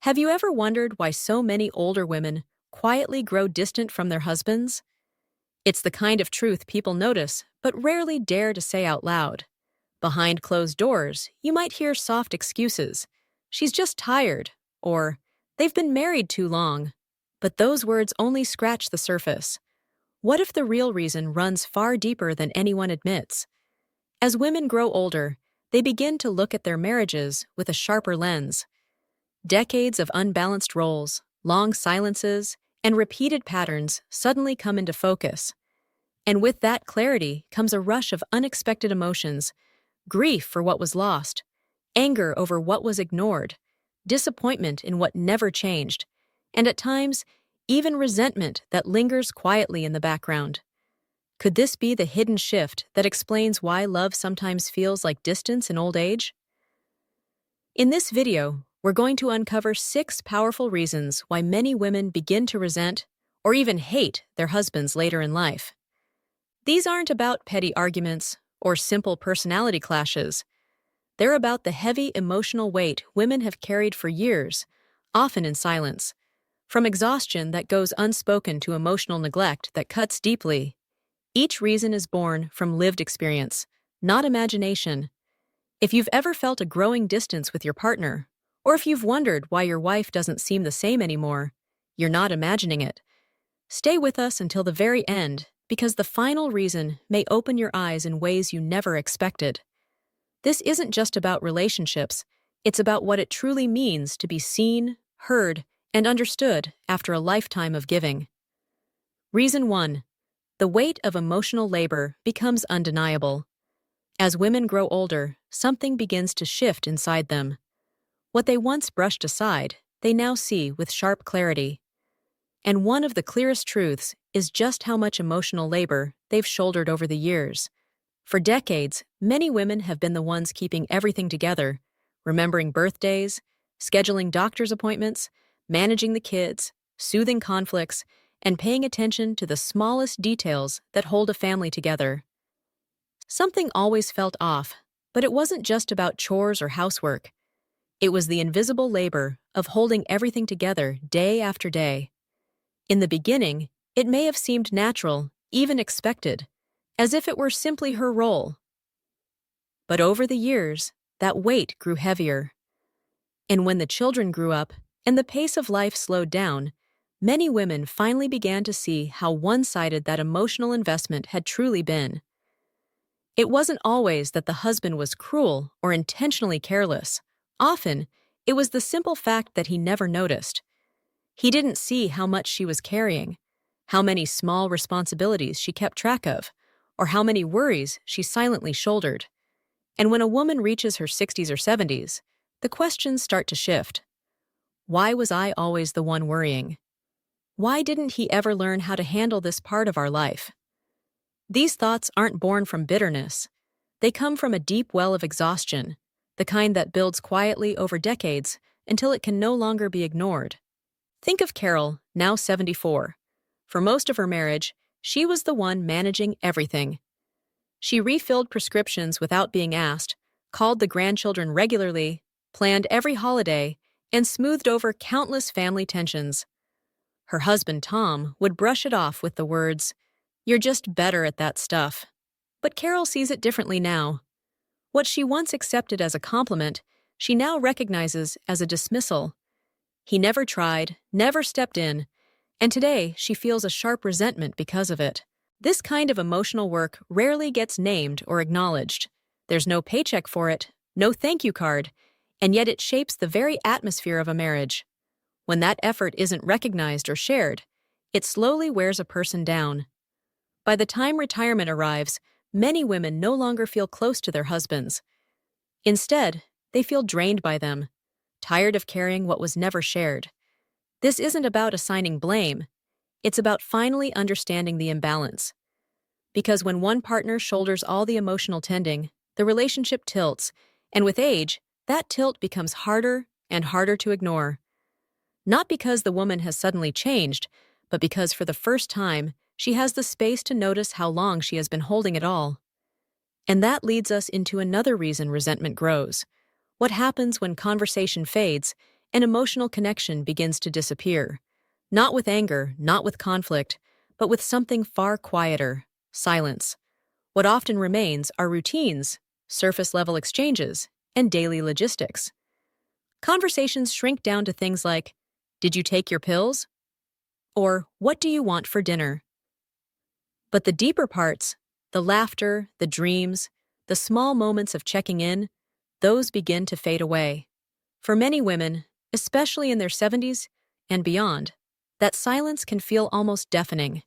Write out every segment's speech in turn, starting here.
Have you ever wondered why so many older women quietly grow distant from their husbands? It's the kind of truth people notice, but rarely dare to say out loud. Behind closed doors, you might hear soft excuses. She's just tired, or they've been married too long. But those words only scratch the surface. What if the real reason runs far deeper than anyone admits? As women grow older, they begin to look at their marriages with a sharper lens. Decades of unbalanced roles, long silences, and repeated patterns suddenly come into focus. And with that clarity comes a rush of unexpected emotions: grief for what was lost, anger over what was ignored, disappointment in what never changed, and at times, even resentment that lingers quietly in the background. Could this be the hidden shift that explains why love sometimes feels like distance in old age? In this video, we're going to uncover 6 powerful reasons why many women begin to resent or even hate their husbands later in life. These aren't about petty arguments or simple personality clashes. They're about the heavy emotional weight women have carried for years, often in silence. From exhaustion that goes unspoken to emotional neglect that cuts deeply. Each reason is born from lived experience, not imagination. If you've ever felt a growing distance with your partner, or if you've wondered why your wife doesn't seem the same anymore, you're not imagining it. Stay with us until the very end, because the final reason may open your eyes in ways you never expected. This isn't just about relationships, it's about what it truly means to be seen, heard, and understood after a lifetime of giving. Reason 1. The weight of emotional labor becomes undeniable. As women grow older, something begins to shift inside them. What they once brushed aside, they now see with sharp clarity. And one of the clearest truths is just how much emotional labor they've shouldered over the years. For decades, many women have been the ones keeping everything together, remembering birthdays, scheduling doctor's appointments, managing the kids, soothing conflicts, and paying attention to the smallest details that hold a family together. Something always felt off, but it wasn't just about chores or housework. It was the invisible labor of holding everything together day after day. In the beginning, it may have seemed natural, even expected, as if it were simply her role. But over the years, that weight grew heavier. And when the children grew up and the pace of life slowed down, many women finally began to see how one-sided that emotional investment had truly been. It wasn't always that the husband was cruel or intentionally careless. Often, it was the simple fact that he never noticed. He didn't see how much she was carrying, how many small responsibilities she kept track of, or how many worries she silently shouldered. And when a woman reaches her 60s or 70s, the questions start to shift. Why was I always the one worrying? Why didn't he ever learn how to handle this part of our life? These thoughts aren't born from bitterness. They come from a deep well of exhaustion, the kind that builds quietly over decades until it can no longer be ignored. Think of Carol, now 74. For most of her marriage, she was the one managing everything. She refilled prescriptions without being asked, called the grandchildren regularly, planned every holiday, and smoothed over countless family tensions. Her husband, Tom, would brush it off with the words, "You're just better at that stuff." But Carol sees it differently now. What she once accepted as a compliment, she now recognizes as a dismissal. He never tried, never stepped in, and today she feels a sharp resentment because of it. This kind of emotional work rarely gets named or acknowledged. There's no paycheck for it, no thank you card, and yet it shapes the very atmosphere of a marriage. When that effort isn't recognized or shared, it slowly wears a person down. By the time retirement arrives, many women no longer feel close to their husbands. Instead, they feel drained by them, tired of carrying what was never shared. This isn't about assigning blame. It's about finally understanding the imbalance. Because when one partner shoulders all the emotional tending, the relationship tilts, and with age, that tilt becomes harder and harder to ignore. Not because the woman has suddenly changed, but because for the first time, she has the space to notice how long she has been holding it all. And that leads us into another reason resentment grows. What happens when conversation fades an emotional connection begins to disappear. Not with anger, not with conflict, but with something far quieter: silence. What often remains are routines, surface-level exchanges, and daily logistics. Conversations shrink down to things like, "Did you take your pills?" or "What do you want for dinner?" But the deeper parts, the laughter, the dreams, the small moments of checking in, those begin to fade away. For many women, especially in their 70s and beyond, that silence can feel almost deafening.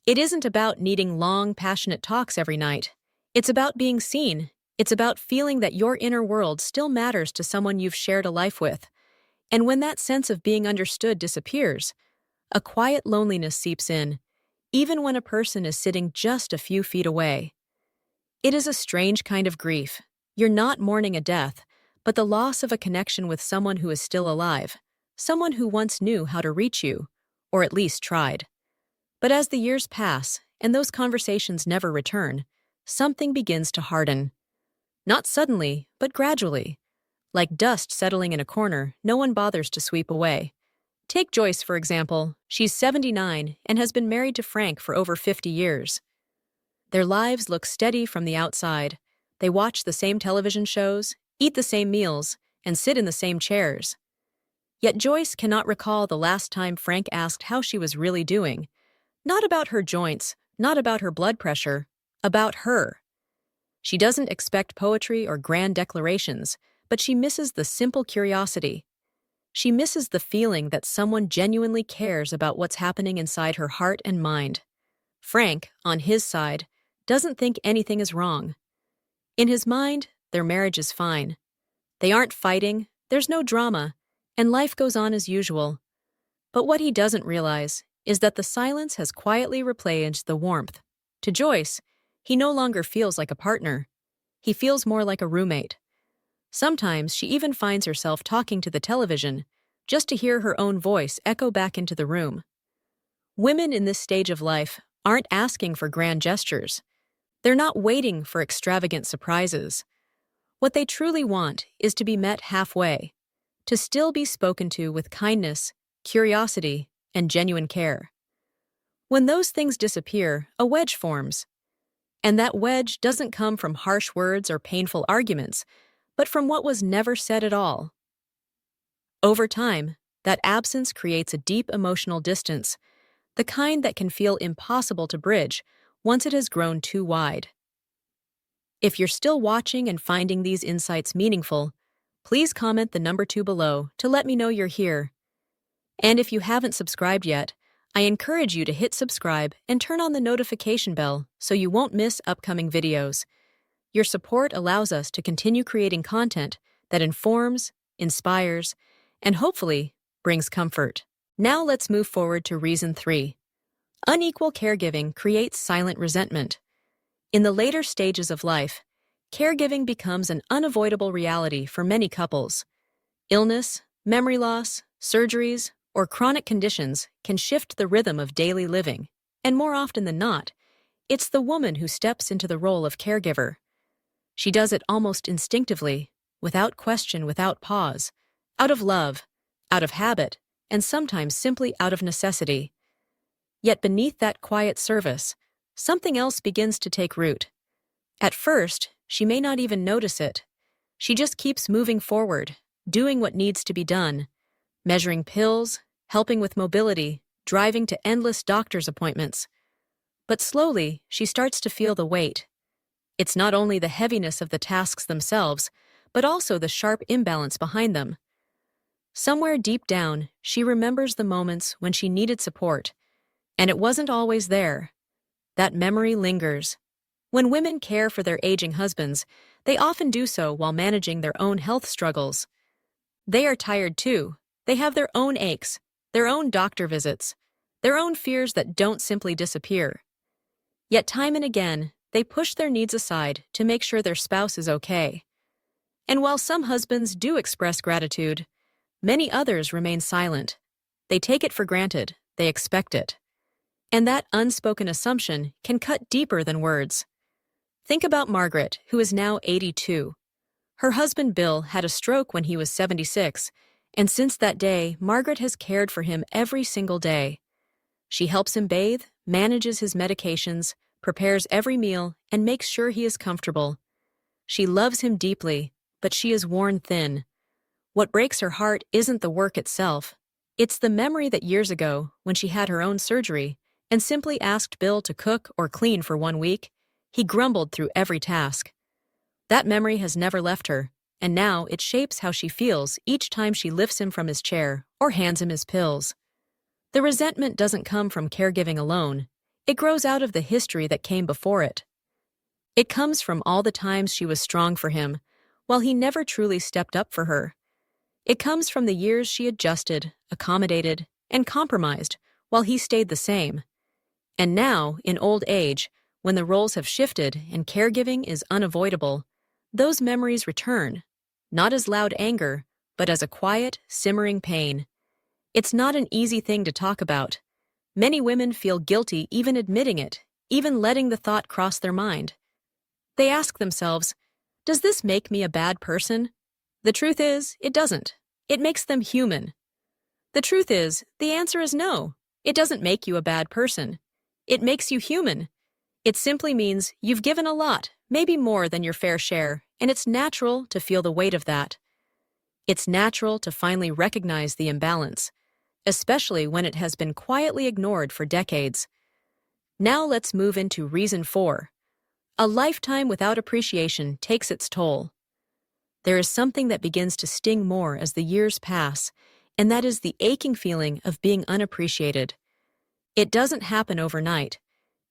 It isn't about needing long, passionate talks every night. It's about being seen. It's about feeling that your inner world still matters to someone you've shared a life with. And when that sense of being understood disappears, a quiet loneliness seeps in, even when a person is sitting just a few feet away. It is a strange kind of grief. You're not mourning a death, but the loss of a connection with someone who is still alive, someone who once knew how to reach you, or at least tried. But as the years pass, and those conversations never return, something begins to harden. Not suddenly, but gradually. Like dust settling in a corner, no one bothers to sweep away. Take Joyce, for example. She's 79 and has been married to Frank for over 50 years. Their lives look steady from the outside. They watch the same television shows, eat the same meals, and sit in the same chairs. Yet Joyce cannot recall the last time Frank asked how she was really doing. Not about her joints, not about her blood pressure, about her. She doesn't expect poetry or grand declarations, but she misses the simple curiosity. She misses the feeling that someone genuinely cares about what's happening inside her heart and mind. Frank, on his side, doesn't think anything is wrong. In his mind, their marriage is fine. They aren't fighting, there's no drama, and life goes on as usual. But what he doesn't realize is that the silence has quietly replaced the warmth. To Joyce, he no longer feels like a partner. He feels more like a roommate. Sometimes she even finds herself talking to the television, just to hear her own voice echo back into the room. Women in this stage of life aren't asking for grand gestures. They're not waiting for extravagant surprises. What they truly want is to be met halfway, to still be spoken to with kindness, curiosity, and genuine care. When those things disappear, a wedge forms. And that wedge doesn't come from harsh words or painful arguments, but from what was never said at all. Over time, that absence creates a deep emotional distance, the kind that can feel impossible to bridge once it has grown too wide. If you're still watching and finding these insights meaningful, please comment the number 2 below to let me know you're here. And if you haven't subscribed yet, I encourage you to hit subscribe and turn on the notification bell so you won't miss upcoming videos. Your support allows us to continue creating content that informs, inspires, and hopefully brings comfort. Now let's move forward to reason 3. Unequal caregiving creates silent resentment. In the later stages of life, caregiving becomes an unavoidable reality for many couples. Illness, memory loss, surgeries, or chronic conditions can shift the rhythm of daily living, and more often than not, it's the woman who steps into the role of caregiver. She does it almost instinctively, without question, without pause, out of love, out of habit, and sometimes simply out of necessity. Yet beneath that quiet service, something else begins to take root. At first, she may not even notice it. She just keeps moving forward, doing what needs to be done, measuring pills, helping with mobility, driving to endless doctor's appointments. But slowly, she starts to feel the weight. It's not only the heaviness of the tasks themselves, but also the sharp imbalance behind them. Somewhere deep down, she remembers the moments when she needed support, and it wasn't always there. That memory lingers. When women care for their aging husbands, they often do so while managing their own health struggles. They are tired too. They have their own aches, their own doctor visits, their own fears that don't simply disappear. Yet time and again, they push their needs aside to make sure their spouse is okay. And while some husbands do express gratitude, many others remain silent. They take it for granted, they expect it. And that unspoken assumption can cut deeper than words. Think about Margaret, who is now 82. Her husband Bill had a stroke when he was 76, And since that day, Margaret has cared for him every single day. She helps him bathe, manages his medications, prepares every meal, and makes sure he is comfortable. She loves him deeply, but she is worn thin. What breaks her heart isn't the work itself. It's the memory that years ago, when she had her own surgery, and simply asked Bill to cook or clean for 1 week, he grumbled through every task. That memory has never left her, and now it shapes how she feels each time she lifts him from his chair or hands him his pills. The resentment doesn't come from caregiving alone. It grows out of the history that came before it. It comes from all the times she was strong for him, while he never truly stepped up for her. It comes from the years she adjusted, accommodated, and compromised, while he stayed the same. And now, in old age, when the roles have shifted and caregiving is unavoidable, those memories return, not as loud anger, but as a quiet, simmering pain. It's not an easy thing to talk about. Many women feel guilty even admitting it, even letting the thought cross their mind. They ask themselves, does this make me a bad person? The truth is, it doesn't. It makes them human. The truth is, the answer is no. It doesn't make you a bad person. It makes you human. It simply means you've given a lot, maybe more than your fair share, and it's natural to feel the weight of that. It's natural to finally recognize the imbalance, especially when it has been quietly ignored for decades. Now let's move into reason 4. A lifetime without appreciation takes its toll. There is something that begins to sting more as the years pass, and that is the aching feeling of being unappreciated. It doesn't happen overnight.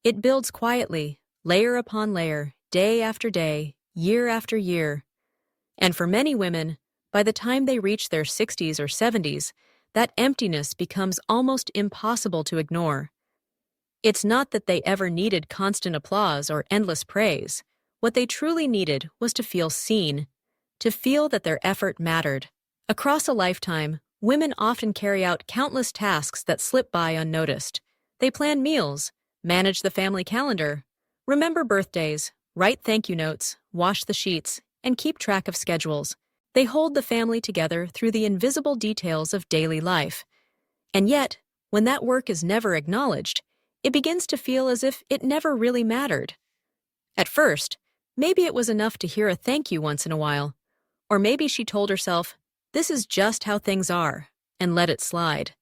It builds quietly, layer upon layer, day after day, year after year. And for many women, by the time they reach their 60s or 70s, that emptiness becomes almost impossible to ignore. It's not that they ever needed constant applause or endless praise. What they truly needed was to feel seen, to feel that their effort mattered. Across a lifetime, women often carry out countless tasks that slip by unnoticed. They plan meals, manage the family calendar, remember birthdays, write thank you notes, wash the sheets, and keep track of schedules. They hold the family together through the invisible details of daily life. And yet, when that work is never acknowledged, it begins to feel as if it never really mattered. At first, maybe it was enough to hear a thank you once in a while, or maybe she told herself, this is just how things are, and let it slide.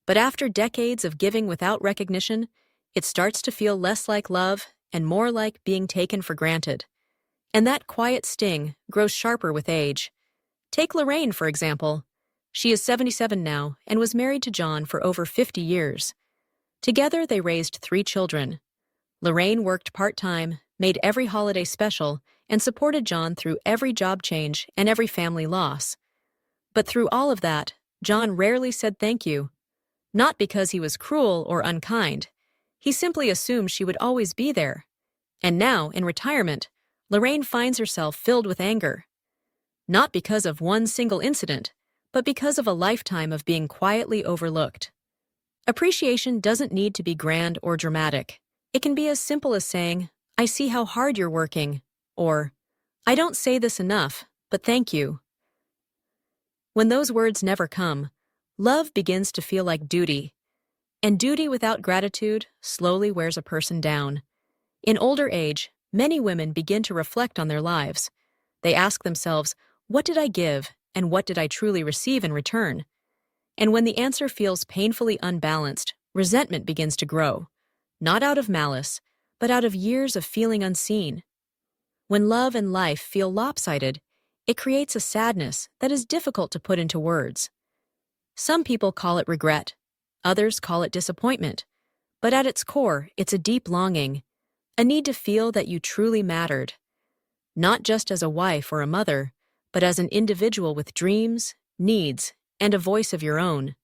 But after decades of giving without recognition, it starts to feel less like love and more like being taken for granted. And that quiet sting grows sharper with age. Take Lorraine, for example. She is 77 now and was married to John for over 50 years. Together, they raised 3 children. Lorraine worked part-time, made every holiday special, and supported John through every job change and every family loss. But through all of that, John rarely said thank you. Not because he was cruel or unkind. He simply assumed she would always be there. And now, in retirement, Lorraine finds herself filled with anger. Not because of one single incident, but because of a lifetime of being quietly overlooked. Appreciation doesn't need to be grand or dramatic. It can be as simple as saying, I see how hard you're working, or, I don't say this enough, but thank you. When those words never come, love begins to feel like duty. And duty without gratitude slowly wears a person down. In older age, many women begin to reflect on their lives. They ask themselves, what did I give, and what did I truly receive in return? And when the answer feels painfully unbalanced, resentment begins to grow, not out of malice, but out of years of feeling unseen. When love and life feel lopsided, it creates a sadness that is difficult to put into words. Some people call it regret, others call it disappointment, but at its core, it's a deep longing, a need to feel that you truly mattered, not just as a wife or a mother, but as an individual with dreams, needs, and a voice of your own.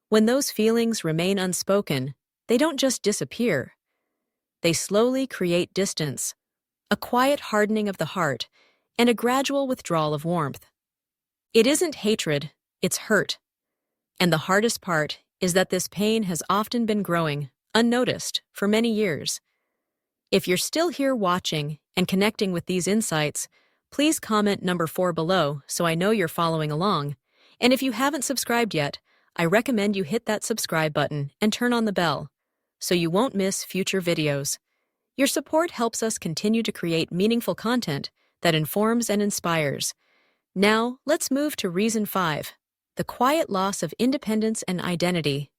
When those feelings remain unspoken, they don't just disappear. They slowly create distance, a quiet hardening of the heart, and a gradual withdrawal of warmth. It isn't hatred, it's hurt. And the hardest part is that this pain has often been growing, unnoticed, for many years. If you're still here watching and connecting with these insights, please comment number 4 below so I know you're following along. And if you haven't subscribed yet, I recommend you hit that subscribe button and turn on the bell so you won't miss future videos. Your support helps us continue to create meaningful content that informs and inspires. Now, let's move to reason 5, the quiet loss of independence and identity.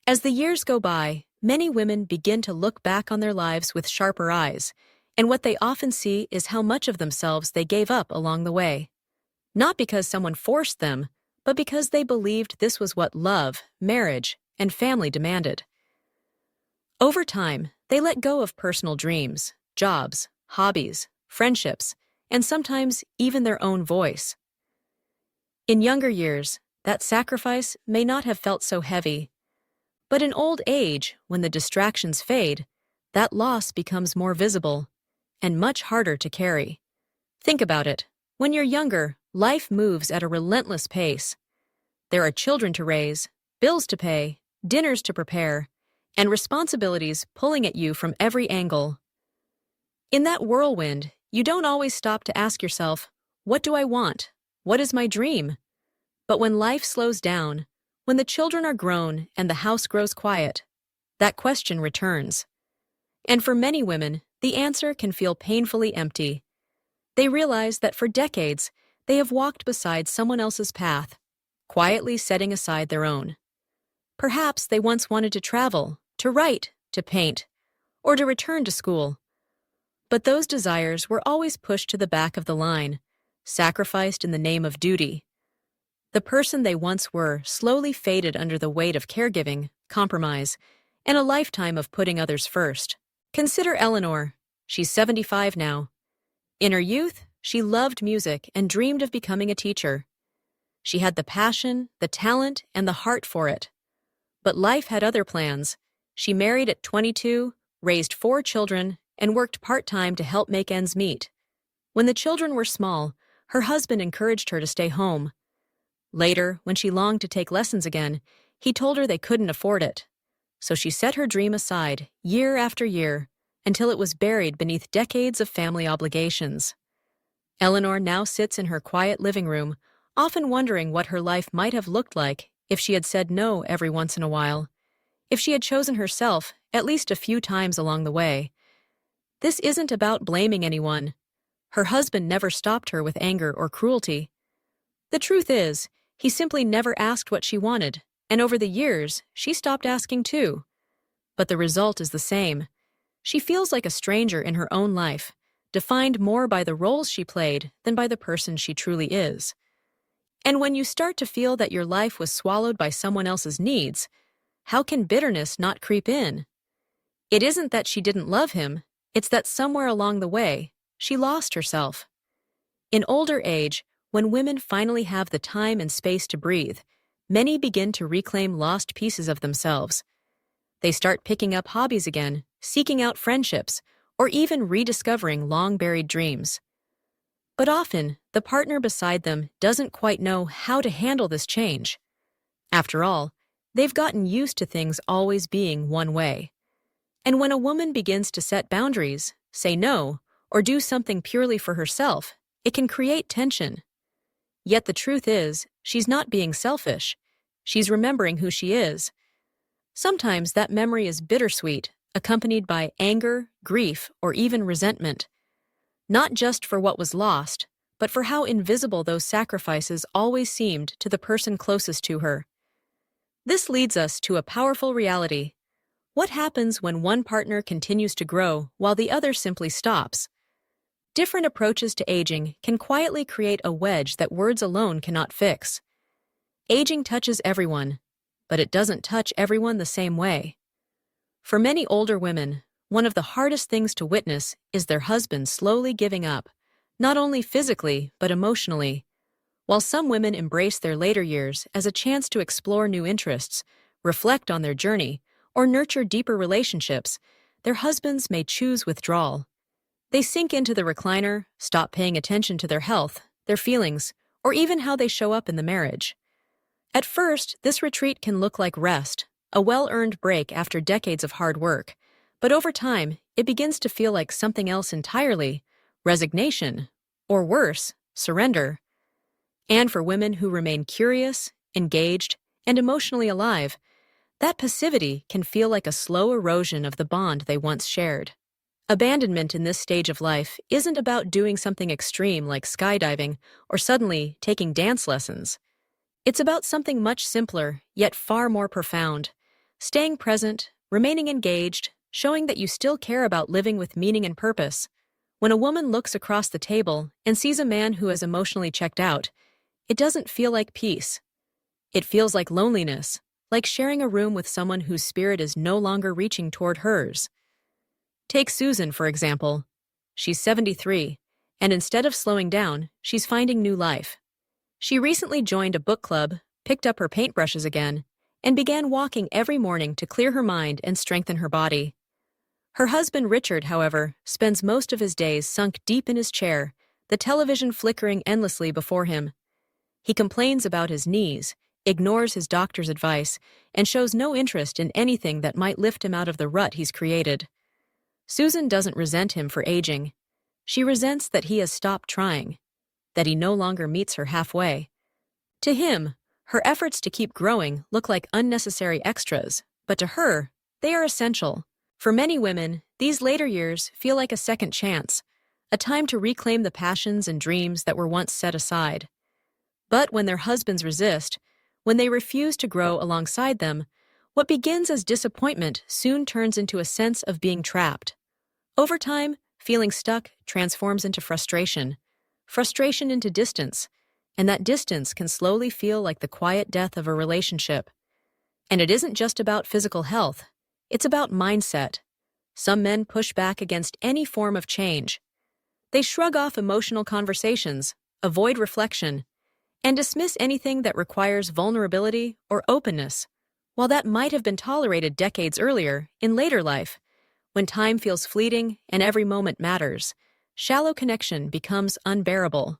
As the years go by, many women begin to look back on their lives with sharper eyes, and what they often see is how much of themselves they gave up along the way. Not because someone forced them, but because they believed this was what love, marriage, and family demanded. Over time, they let go of personal dreams, jobs, hobbies, friendships, and sometimes even their own voice. In younger years, that sacrifice may not have felt so heavy. But in old age, when the distractions fade, that loss becomes more visible and much harder to carry. Think about it. When you're younger, life moves at a relentless pace. There are children to raise, bills to pay, dinners to prepare, and responsibilities pulling at you from every angle. In that whirlwind, you don't always stop to ask yourself, what do I want? What is my dream? But when life slows down, when the children are grown and the house grows quiet, that question returns. And for many women, the answer can feel painfully empty. They realize that for decades, they have walked beside someone else's path, quietly setting aside their own. Perhaps they once wanted to travel, to write, to paint, or to return to school. But those desires were always pushed to the back of the line, sacrificed in the name of duty. The person they once were slowly faded under the weight of caregiving, compromise, and a lifetime of putting others first. Consider Eleanor. She's 75 now. In her youth, she loved music and dreamed of becoming a teacher. She had the passion, the talent, and the heart for it. But life had other plans. She married at 22, raised 4 children, and worked part-time to help make ends meet. When the children were small, her husband encouraged her to stay home. Later, when she longed to take lessons again, he told her they couldn't afford it. So she set her dream aside, year after year, until it was buried beneath decades of family obligations. Eleanor now sits in her quiet living room, often wondering what her life might have looked like if she had said no every once in a while, if she had chosen herself at least a few times along the way. This isn't about blaming anyone. Her husband never stopped her with anger or cruelty. The truth is, he simply never asked what she wanted, and over the years, she stopped asking too. But the result is the same. She feels like a stranger in her own life, defined more by the roles she played than by the person she truly is. And when you start to feel that your life was swallowed by someone else's needs, how can bitterness not creep in? It isn't that she didn't love him, it's that somewhere along the way, she lost herself. In older age, when women finally have the time and space to breathe, many begin to reclaim lost pieces of themselves. They start picking up hobbies again, seeking out friendships, or even rediscovering long-buried dreams. But often, the partner beside them doesn't quite know how to handle this change. After all, they've gotten used to things always being one way. And when a woman begins to set boundaries, say no, or do something purely for herself, it can create tension. Yet the truth is, she's not being selfish. She's remembering who she is. Sometimes that memory is bittersweet, accompanied by anger, grief, or even resentment. Not just for what was lost, but for how invisible those sacrifices always seemed to the person closest to her. This leads us to a powerful reality. What happens when one partner continues to grow while the other simply stops? Different approaches to aging can quietly create a wedge that words alone cannot fix. Aging touches everyone, but it doesn't touch everyone the same way. For many older women, one of the hardest things to witness is their husband slowly giving up, not only physically but emotionally. While some women embrace their later years as a chance to explore new interests, reflect on their journey, or nurture deeper relationships, their husbands may choose withdrawal. They sink into the recliner, stop paying attention to their health, their feelings, or even how they show up in the marriage. At first, this retreat can look like rest, a well-earned break after decades of hard work. But over time, it begins to feel like something else entirely, resignation, or worse, surrender. And for women who remain curious, engaged, and emotionally alive, that passivity can feel like a slow erosion of the bond they once shared. Abandonment in this stage of life isn't about doing something extreme like skydiving or suddenly taking dance lessons. It's about something much simpler, yet far more profound. Staying present, remaining engaged, showing that you still care about living with meaning and purpose. When a woman looks across the table and sees a man who has emotionally checked out, it doesn't feel like peace. It feels like loneliness, like sharing a room with someone whose spirit is no longer reaching toward hers. Take Susan, for example. She's 73, and instead of slowing down, she's finding new life. She recently joined a book club, picked up her paintbrushes again, and began walking every morning to clear her mind and strengthen her body. Her husband Richard, however, spends most of his days sunk deep in his chair, the television flickering endlessly before him. He complains about his knees, ignores his doctor's advice, and shows no interest in anything that might lift him out of the rut he's created. Susan doesn't resent him for aging. She resents that he has stopped trying, that he no longer meets her halfway. To him, her efforts to keep growing look like unnecessary extras, but to her, they are essential. For many women, these later years feel like a second chance, a time to reclaim the passions and dreams that were once set aside. But when their husbands resist, when they refuse to grow alongside them, what begins as disappointment soon turns into a sense of being trapped. Over time, feeling stuck transforms into frustration, frustration into distance, and that distance can slowly feel like the quiet death of a relationship. And it isn't just about physical health, it's about mindset. Some men push back against any form of change. They shrug off emotional conversations, avoid reflection, and dismiss anything that requires vulnerability or openness. While that might have been tolerated decades earlier, in later life, when time feels fleeting and every moment matters, shallow connection becomes unbearable.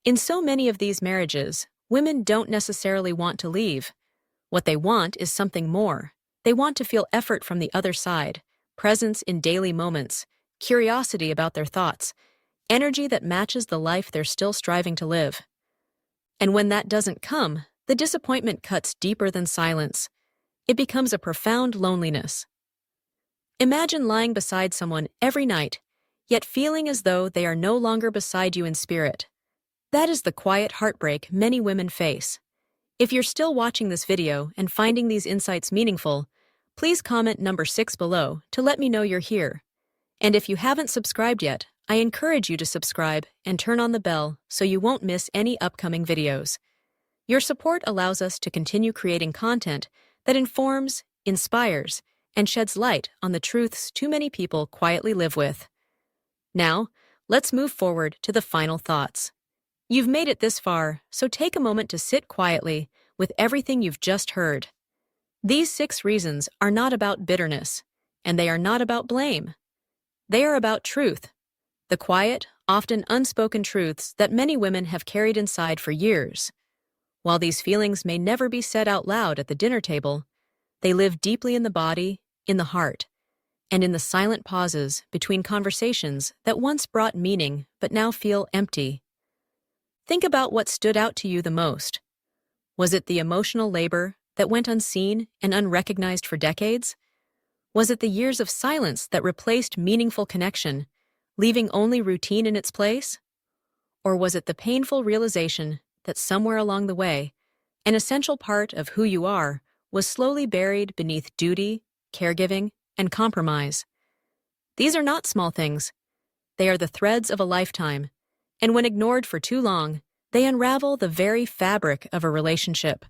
In so many of these marriages, women don't necessarily want to leave. What they want is something more. They want to feel effort from the other side, presence in daily moments, curiosity about their thoughts, energy that matches the life they're still striving to live. And when that doesn't come, the disappointment cuts deeper than silence. It becomes a profound loneliness. Imagine lying beside someone every night, yet feeling as though they are no longer beside you in spirit. That is the quiet heartbreak many women face. If you're still watching this video and finding these insights meaningful, please comment number 6 below to let me know you're here. And if you haven't subscribed yet, I encourage you to subscribe and turn on the bell so you won't miss any upcoming videos. Your support allows us to continue creating content that informs, inspires, and sheds light on the truths too many people quietly live with. Now, let's move forward to the final thoughts. You've made it this far, so take a moment to sit quietly with everything you've just heard. These 6 reasons are not about bitterness, and they are not about blame. They are about truth, the quiet, often unspoken truths that many women have carried inside for years. While these feelings may never be said out loud at the dinner table, they live deeply in the body, in the heart, and in the silent pauses between conversations that once brought meaning but now feel empty. Think about what stood out to you the most. Was it the emotional labor that went unseen and unrecognized for decades? Was it the years of silence that replaced meaningful connection, leaving only routine in its place? Or was it the painful realization that somewhere along the way, an essential part of who you are was slowly buried beneath duty, caregiving, and compromise? These are not small things. They are the threads of a lifetime, and when ignored for too long, they unravel the very fabric of a relationship.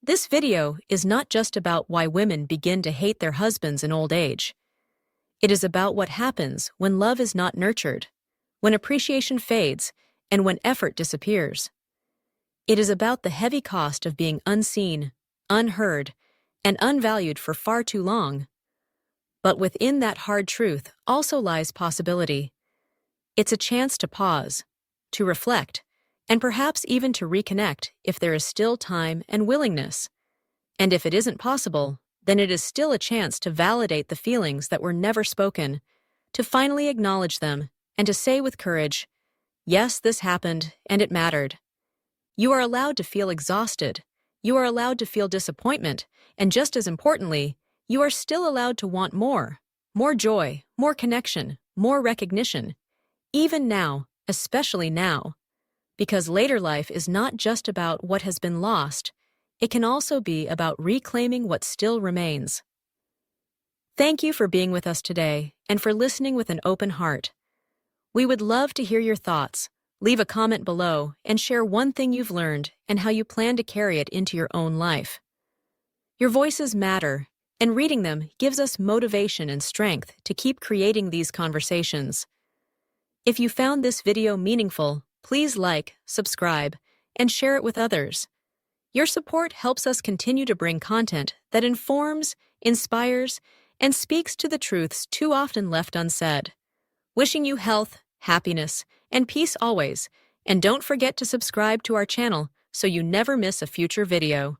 This video is not just about why women begin to hate their husbands in old age. It is about what happens when love is not nurtured, when appreciation fades, and when effort disappears. It is about the heavy cost of being unseen, unheard, and unvalued for far too long. But within that hard truth also lies possibility. It's a chance to pause, to reflect, and perhaps even to reconnect if there is still time and willingness. And if it isn't possible, then it is still a chance to validate the feelings that were never spoken, to finally acknowledge them, and to say with courage, Yes, this happened, and it mattered. You are allowed to feel exhausted. You are allowed to feel disappointment, and just as importantly, you are still allowed to want more. More joy, more connection, more recognition. Even now, especially now. Because later life is not just about what has been lost, it can also be about reclaiming what still remains. Thank you for being with us today and for listening with an open heart. We would love to hear your thoughts. Leave a comment below and share one thing you've learned and how you plan to carry it into your own life. Your voices matter, and reading them gives us motivation and strength to keep creating these conversations. If you found this video meaningful, please like, subscribe, and share it with others. Your support helps us continue to bring content that informs, inspires, and speaks to the truths too often left unsaid. Wishing you health, happiness, and peace always, and don't forget to subscribe to our channel so you never miss a future video.